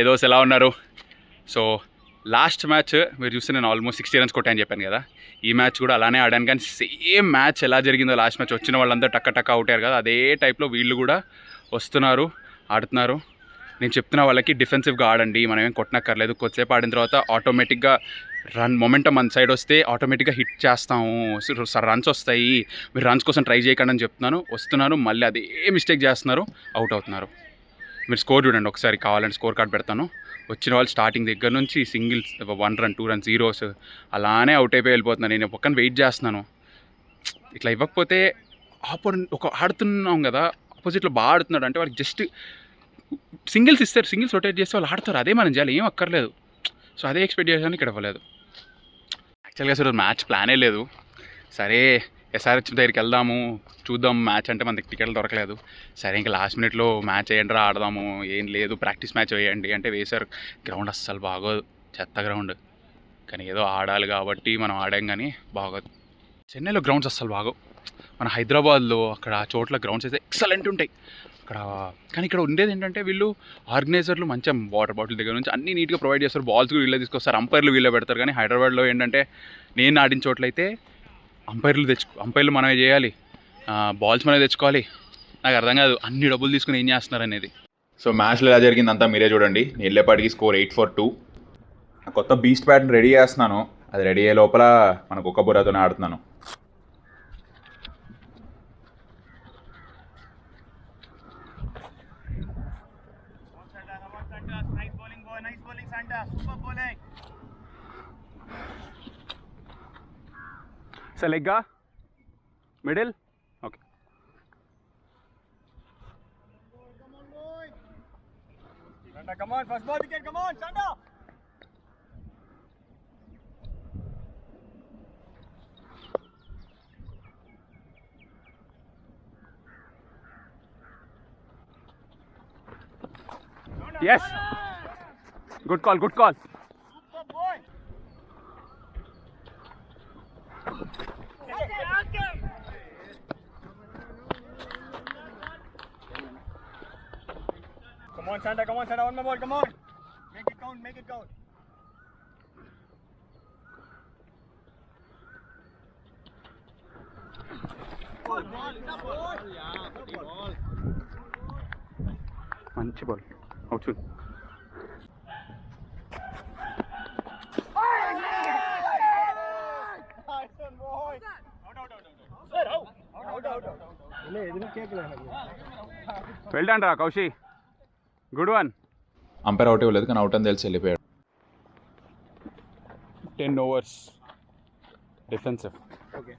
ఏదో ఎలా ఉన్నారు? సో లాస్ట్ మ్యాచ్ మీరు చూస్తే నేను ఆల్మోస్ట్ 60 రన్స్ కొట్టాను చెప్పాను కదా. ఈ మ్యాచ్ కూడా అలానే ఆడాను, కానీ సేమ్ మ్యాచ్ ఎలా జరిగిందో లాస్ట్ మ్యాచ్ వచ్చిన వాళ్ళందరూ టక్క అవుట్ అయ్యారు కదా, అదే టైప్లో వీళ్ళు కూడా వస్తున్నారు, ఆడుతున్నారు. నేను చెప్తున్నా వాళ్ళకి డిఫెన్సివ్గా ఆడండి, మనం ఏం కొట్టనక్కర్లేదు. కొద్దిసేపు ఆడిన తర్వాత ఆటోమేటిక్గా మొమెంటం మన సైడ్ వస్తే ఆటోమేటిక్గా హిట్ చేస్తాము, రన్స్ వస్తాయి, మీరు రన్స్ కోసం ట్రై చేయకండి అని చెప్తున్నాను. వస్తున్నారు, మళ్ళీ అదే మిస్టేక్ చేస్తున్నారు, అవుట్ అవుతున్నారు. మీరు స్కోర్ చూడండి ఒకసారి, కావాలంటే స్కోర్ కార్డ్ పెడతాను. వచ్చిన వాళ్ళు స్టార్టింగ్ దగ్గర నుంచి సింగిల్స్, 1 రన్ 2 రన్ జీరోస్ అలానే అవుట్ అయిపోయి వెళ్ళిపోతున్నాను. నేను పక్కన వెయిట్ చేస్తున్నాను. ఇట్లా ఇవ్వకపోతే ఆడుతున్నాం కదా, ఆపోజిట్లో బాగా ఆడుతున్నాడు అంటే వాళ్ళకి జస్ట్ సింగిల్స్ ఇస్తారు, సింగిల్స్ రొటేట్ చేస్తే వాళ్ళు ఆడతారు, అదే మనం చేయాలి, ఏం అక్కర్లేదు. సో అదే ఎక్స్పెక్ట్ చేశాను, ఇక్కడ ఇవ్వలేదు. యాక్చువల్గా అసలు మ్యాచ్ ప్లానే లేదు. సరే ఎస్ఆర్హెచ్ దగ్గరికి వెళ్దాము, చూద్దాం మ్యాచ్ అంటే మనకి టికెట్లు దొరకలేదు. సరే ఇంకా లాస్ట్ మినిట్లో మ్యాచ్ వేయండి ఆడదాము, ఏం లేదు ప్రాక్టీస్ మ్యాచ్ వేయండి అంటే వేశారు. గ్రౌండ్ అస్సలు బాగోదు, చెత్త గ్రౌండ్. కానీ ఏదో ఆడాలి కాబట్టి మనం ఆడాం, కానీ బాగోదు. చెన్నైలో గ్రౌండ్స్ అస్సలు బాగోవు. మన హైదరాబాద్లో అక్కడ చోట్ల గ్రౌండ్స్ అయితే ఎక్సలెంట్ ఉంటాయి అక్కడ. కానీ ఇక్కడ ఉండేది ఏంటంటే వీళ్ళు ఆర్గనైజర్లు మంచిగా వాటర్ బాటిల్ దగ్గర నుంచి అన్నీ నీట్గా ప్రొవైడ్ చేస్తారు, బాల్స్ కూడా వీళ్ళే తీసుకొస్తారు, అంపైర్లు వీళ్ళే పెడతారు. కానీ హైదరాబాద్లో ఏంటంటే నేను ఆడిన చోట్లయితే అంపైర్లు మనమే చేయాలి, బాల్స్ మనమే తెచ్చుకోవాలి. నాకు అర్థం కాదు అన్ని డబ్బులు తీసుకుని ఏం చేస్తున్నారు అనేది. సో మ్యాచ్లో ఎలా జరిగిందంతా మీరే చూడండి. నేను వెళ్ళేపాటికి స్కోర్ 8-2. కొత్త బీస్ట్ బ్యాట్ని రెడీ చేస్తున్నాను, అది రెడీ అయ్యే లోపల మనకు ఒక బుర్రతోనే ఆడుతున్నాను. సెలెగ్గా middle, okay. Come on, first ball wicket, come on, Sanda! Yes, good call, good call. Super boy! Come on, Santa, one more ball, come on! Make it count, make it count. మంచి ball, out shoot. Well done రా Kaushi, good one. Umpire out ఇవ్వలేదు, కానీ out అని తెలిసి వెళ్ళిపోయాడు. 10 overs defensive, Okay.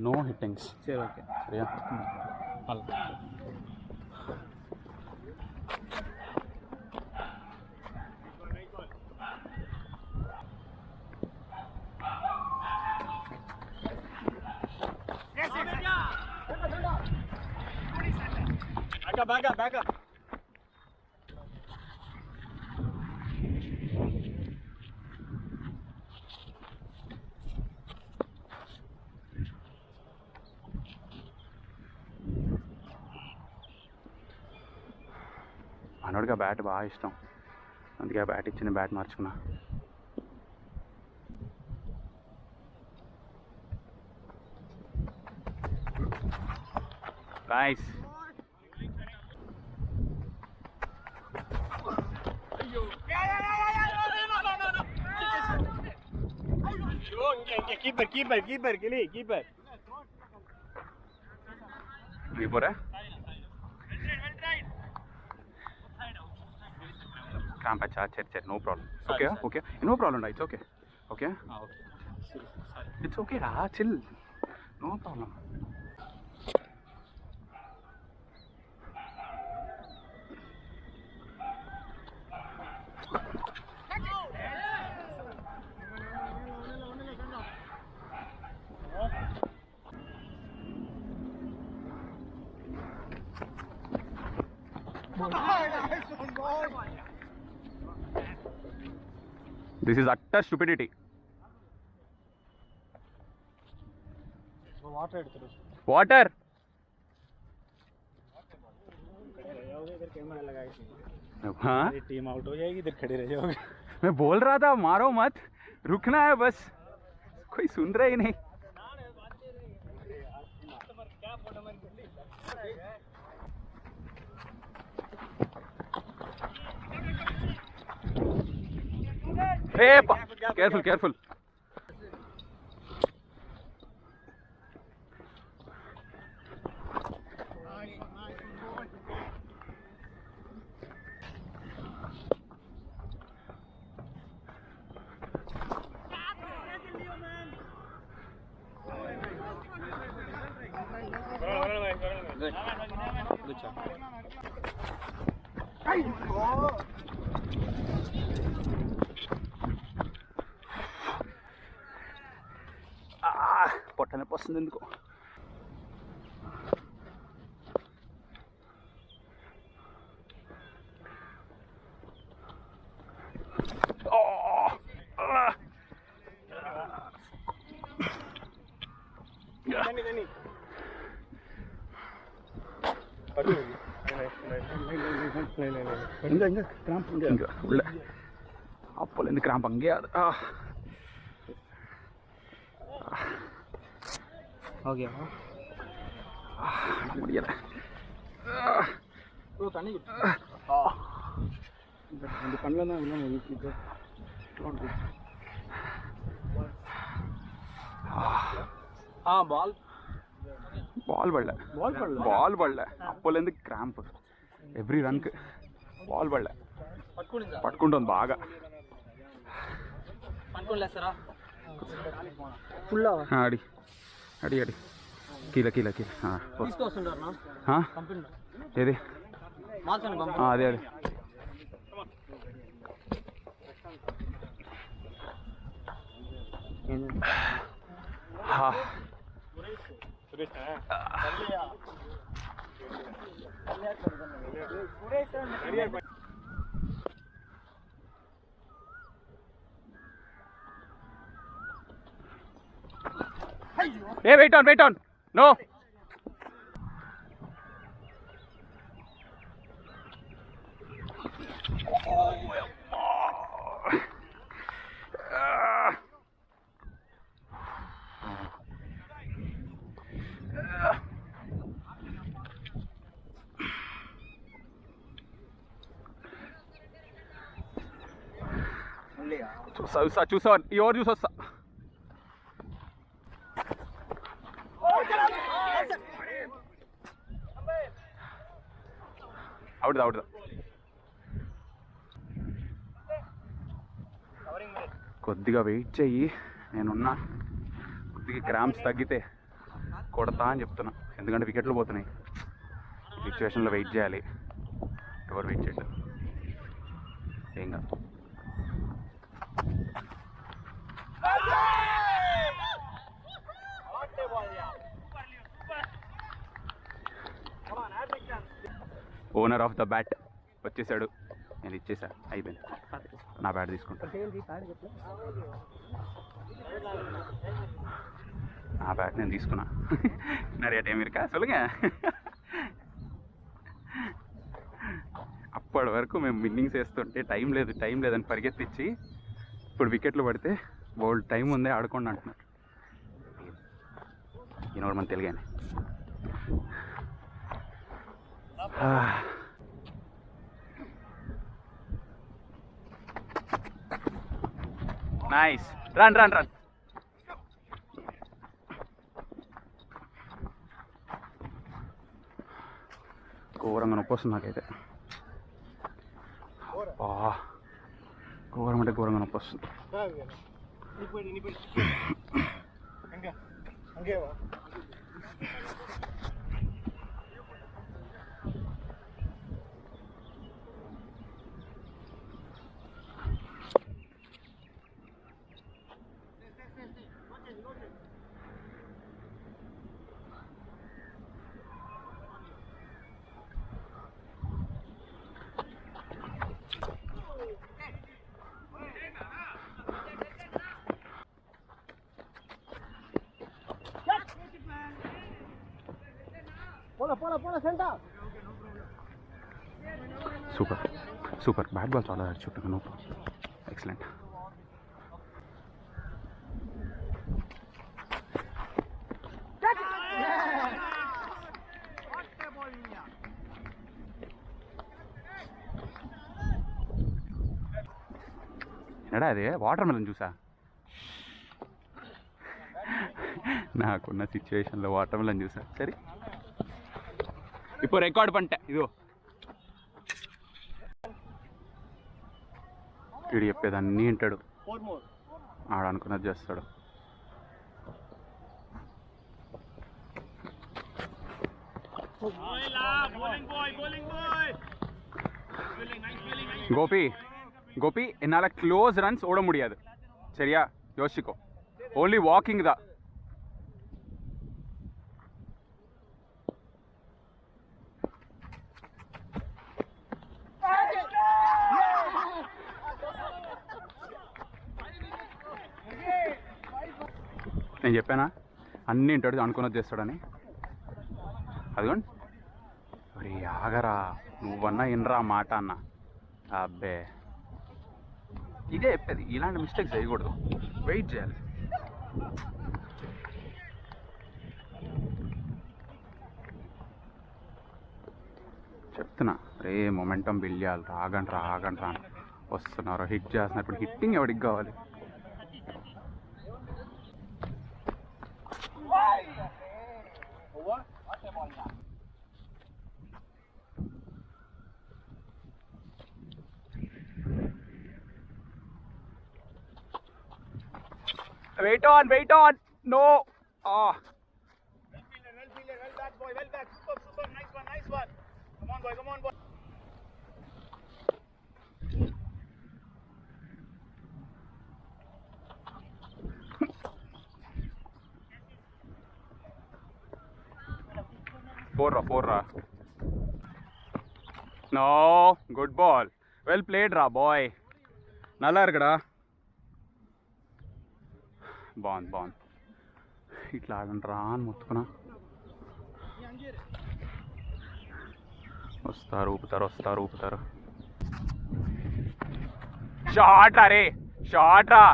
no hittings. Sure, okay. Yeah. Back up. మనోడికి bat బాగా ఇష్టం, అందుకే ఆ బ్యాట్ ఇచ్చింది, బ్యాట్ మార్చుకున్నా. Nice. Keeper, keeper. Keeper, Camp, no problem. Okay. No problem, it's okay. Okay? It's okay, chill. No problem. This is utter stupidity. Water. हाँ team out हो जाएगी, इधर खड़े रह जाओगे। मैं बोल रहा था मारो मत, रुकना है बस, कोई सुन रहा ही नहीं। Careful careful. Good job. పొట్టనే పోస్తుంది ఎందుకు. அப்போலேருந்து கிராம்ப் அங்கேயே அது ஓகே முடியலை. தண்ணி இந்த பண்ணல தான் இல்லை வீட்டுக்கு. బాల్ పడలే అప్పోలేంది క్రాంప్ ఎవ్రీ రన్కి బాల్ పడలే పట్టుకుంటుంది బాగా. అడి అడి అడి కీల కీల కీల ఏది అదే అదే Hey, wait on. No. చూసా ఎవరు చూసొస్తా. అవుట్ కొద్దిగా వెయిట్ చెయ్యి, నేనున్నా. కొద్దిగా క్రాంప్స్ తగ్గితే కొడతా అని చెప్తున్నా, ఎందుకంటే వికెట్లు పోతున్నాయి. సిచ్యువేషన్లో వెయిట్ చేయాలి. ఎవరు వెయిట్ చేయలేదు ఏం కాదు. ఓనర్ ఆఫ్ ద బ్యాట్ వచ్చేసాడు, నేను ఇచ్చేసా, అయిపోయింది. నా బ్యాట్ తీసుకుంటా. నా బ్యాట్ నేను తీసుకున్నా. நிறைய டைம் இருக்கா சொல்லுங்க. అప్పటి వరకు మేము విన్నింగ్స్ వేస్తుంటే టైం లేదని పరిగెత్తించి ఇప్పుడు వికెట్లు పడితే బౌల్డ్ టైం ఉందే ఆడుకోండి అంటున్నారు. ఈయన మన తెలుగానే. Nice run. ఘోరంగా నొప్పి వస్తుంది నాకైతే. ఘోరం అంటే ఘోరంగా నొప్పి వస్తుంది. సూపర్, బ్యాట్ బాల్ చాలా చుట్టూ, నో ఎక్సలెంట్. ఎడా అది వాటర్ మెలన్ చూసా, నాకున్న సిచ్యువేషన్లో వాటర్ మెలన్ చూసా. సరే ఇప్పుడు రికార్డ్ పంట ఇదో, వీడు చెప్పేది అన్నీ వింటాడు, ఆడనుకున్నది చేస్తాడు. கோபி கோபி என்னால் க்ளோஸ் ரன்ஸ் ஓட முடியாது, சரியா? யோசிக்கோ, ஓன்லி வாக்கிங் தான். నేను చెప్పానా అన్నీ ఇంటాడు, అనుకున్నది చేస్తాడని. అదిగోండి, మరి ఆగరా, నువ్వన్నా ఇనరా మాట అన్న. అబ్బే ఇదే చెప్పేది, ఇలాంటి మిస్టేక్స్ చేయకూడదు, వెయిట్ చేయాలి. చెప్తున్నా రే, మొమెంటం బిల్డ్ చేయాలి, రాగండి రాగండి రా వస్తున్నారు, హిట్ చేస్తున్నారు. ఇప్పుడు హిట్టింగ్ ఎవరికి కావాలి? Wait on, no. Well fielded, well back boy, well back, super, nice one. Come on boy. Four ra. No, good ball. Well played ra boy. Nalla irukada. బాగుంది. ఇట్లా ఆడండి రా అని మొత్తుకున్నా, వస్తారు ఊపుతారు. షాట్ రా రే, షాట్ రా.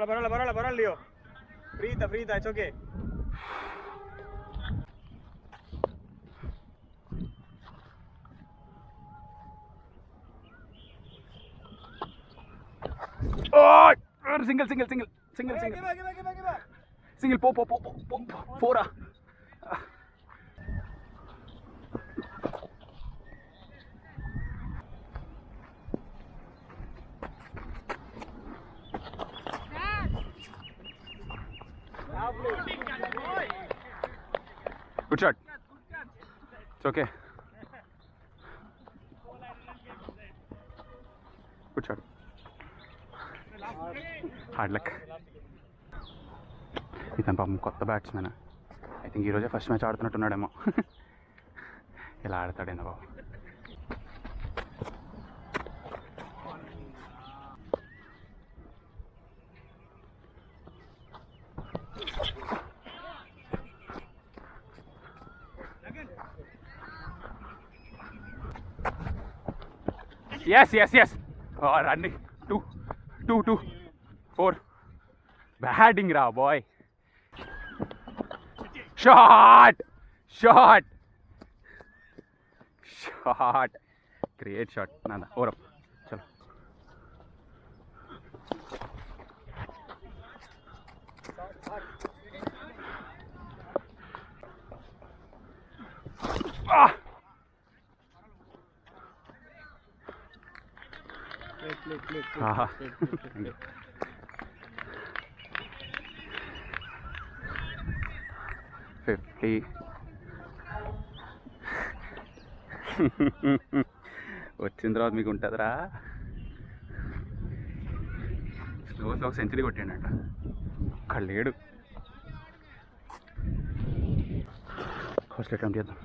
Borola, Leo. Frita, it's okay. Oh, single. Give back. Single, po. Fora. Good shot. It's okay. Good shot. Hard luck. ఇతను పాపం కొత్త బ్యాట్స్మెన్, ఐ థింక్ ఈరోజే ఫస్ట్ మ్యాచ్ ఆడుతున్నట్టున్నాడేమో. ఇలా ఆడతాడేమో బాబు. ఎస్ రన్నింగ్ 2 4 బ్యాటింగ్ రా బాయ్. షాట్ గ్రేట్ షాట్ నాన్న. ఓరప్ చలో. Play. 50. వచ్చిన తర్వాత మీకు ఉంటుందిరా. స్లో ఒక సెంచరీ కొట్టాడంట, ఒక్క లేడు. ఫస్ట్ అటెంప్ట్ చేద్దాం.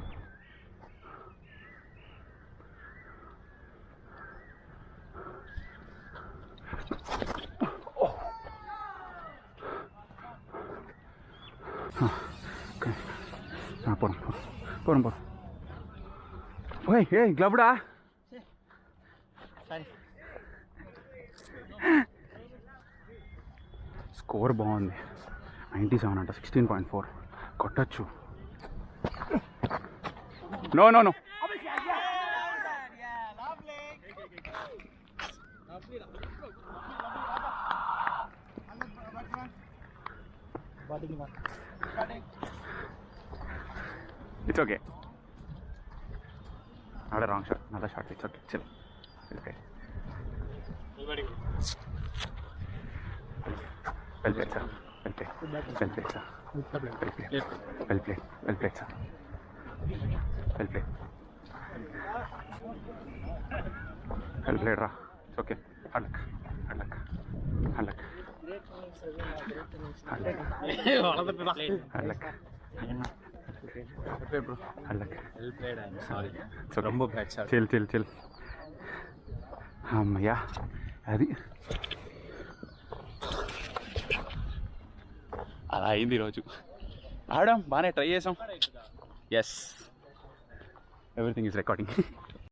పోను ఓయ్ ఏ గ్లవ్డా స్కోర్ బాగుంది 97 అంట 16.4 కొట్టచ్చు no no no it's okay ఆడ రాంగ్ షాట్ నల్ల shot it's okay chill okay well played sir well played sir well played sir well played రా ఇట్స్ ఓకే హల్లక్ చిల్ అమ్మయ్యా అది అలా అయింది ఈరోజు ఆడాం బాగానే ట్రై చేసాం ఎస్ ఎవ్రీథింగ్ ఈజ్ రికార్డింగ్